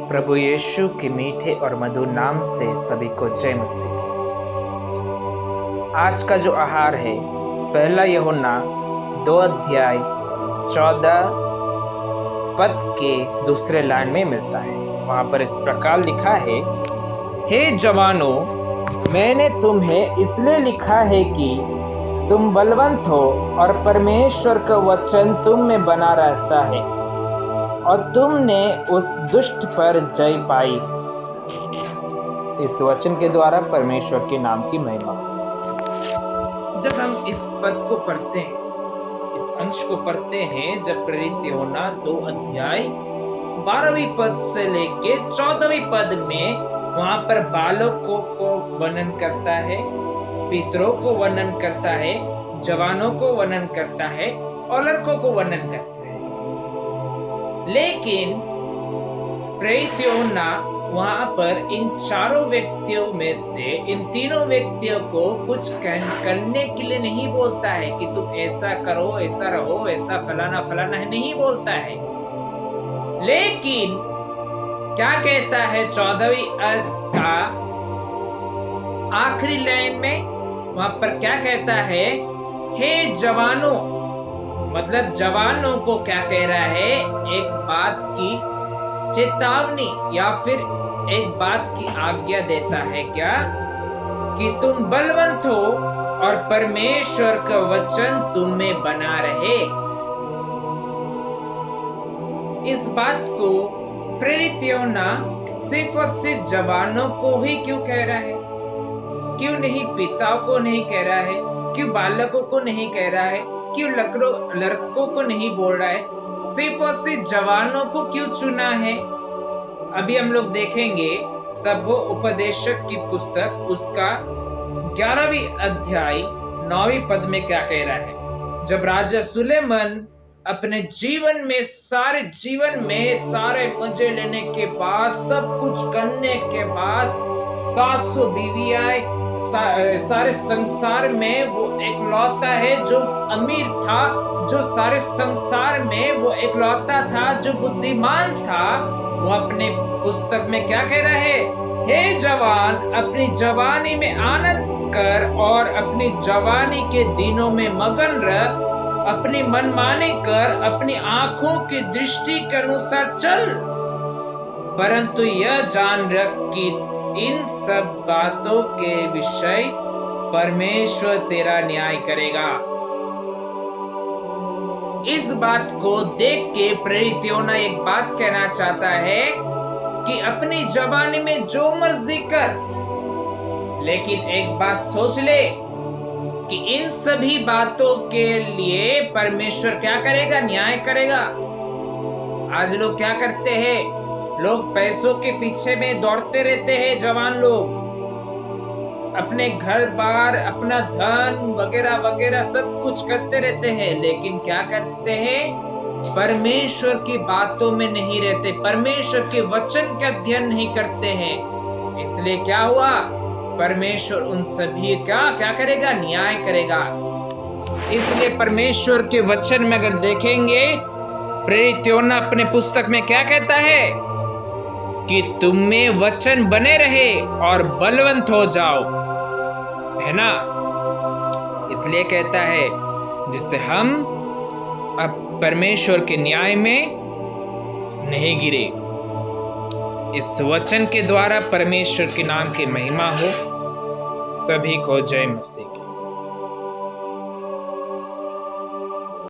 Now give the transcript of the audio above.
प्रभु यीशु के मीठे और मधुर नाम से सभी को जय मसीह की। आज का जो आहार है पहला यूहन्ना 2 अध्याय 14 पद के दूसरे लाइन में मिलता है। वहां पर इस प्रकार लिखा है, हे जवानों, मैंने तुम्हें इसलिए लिखा है कि तुम बलवंत हो और परमेश्वर का वचन तुम में बना रहता है और तुमने उस दुष्ट पर जय पाई। इस वचन के द्वारा परमेश्वर के नाम की महिमा। जब हम इस पद को पढ़ते हैं, इस अंश को पढ़ते हैं, जब प्रेरित यूहन्ना 2 अध्याय 12वीं पद से लेके 14वीं पद में वहां पर बालकों को वर्णन करता है, पितरों को वर्णन करता है, जवानों को वर्णन करता है और लड़कों को वर्णन करता है। लेकिन प्रेरित यूहन्ना वहां पर इन चारों व्यक्तियों में से इन तीनों व्यक्तियों को कुछ करने के लिए नहीं बोलता है कि तुम ऐसा करो, ऐसा रहो, ऐसा फलाना फलाना है, नहीं बोलता है। लेकिन क्या कहता है 14वीं का आखिरी लाइन में, वहां पर क्या कहता है, हे जवानों, मतलब जवानों को क्या कह रहा है, एक बात की चेतावनी या फिर एक बात की आज्ञा देता है, क्या कि तुम बलवंत हो और परमेश्वर का वचन तुम में बना रहे। इस बात को प्रेरित यूहन्ना सिर्फ और सिर्फ जवानों को ही क्यों कह रहा है? क्यों नहीं पिताओं को नहीं कह रहा है? क्यों बालकों को नहीं कह रहा है? क्यों लड़कों को नहीं बोल रहा है? सिर्फ और सिर्फ जवानों को क्यों चुना है? अभी हम लोग देखेंगे सब उपदेशक की पुस्तक उसका 11वीं अध्याय 9वीं पद में क्या कह रहा है। जब राजा सुलेमान अपने जीवन में सारे मजे लेने के बाद, सब कुछ करने के बाद, 700 बीवियां, सारे संसार में वो एकलौता है जो अमीर था, जो सारे संसार में वो एकलौता था जो बुद्धिमान था। वो अपने पुस्तक में क्या कह रहा है, हे जवान, अपनी जवानी में आनंद कर और अपनी जवानी के दिनों में मगन रह, अपनी मनमानी कर, अपनी आंखों की दृष्टि के अनुसार चल, परंतु यह जान रख कि इन सब बातों के विषय परमेश्वर तेरा न्याय करेगा। इस बात को देख के प्रेरित यूहन्ना एक बात कहना चाहता है कि अपनी जवानी में जो मर्जी कर, लेकिन एक बात सोच ले कि इन सभी बातों के लिए परमेश्वर क्या करेगा, न्याय करेगा। आज लोग क्या करते हैं, लोग पैसों के पीछे में दौड़ते रहते हैं, जवान लोग अपने घर बार, अपना धन वगैरह वगैरह सब कुछ करते रहते हैं, लेकिन क्या करते हैं, परमेश्वर की बातों में नहीं रहते, परमेश्वर के वचन का अध्ययन नहीं करते हैं। इसलिए क्या हुआ, परमेश्वर उन सभी का क्या करेगा, न्याय करेगा। इसलिए परमेश्वर के वचन में अगर देखेंगे, प्रेरित यूहन्ना अपने पुस्तक में क्या कहता है कि तुम में वचन बने रहे और बलवंत हो जाओ, है ना। इसलिए कहता है जिससे हम अब परमेश्वर के न्याय में नहीं गिरे। इस वचन के द्वारा परमेश्वर के नाम की महिमा हो। सभी को जय मसीह की।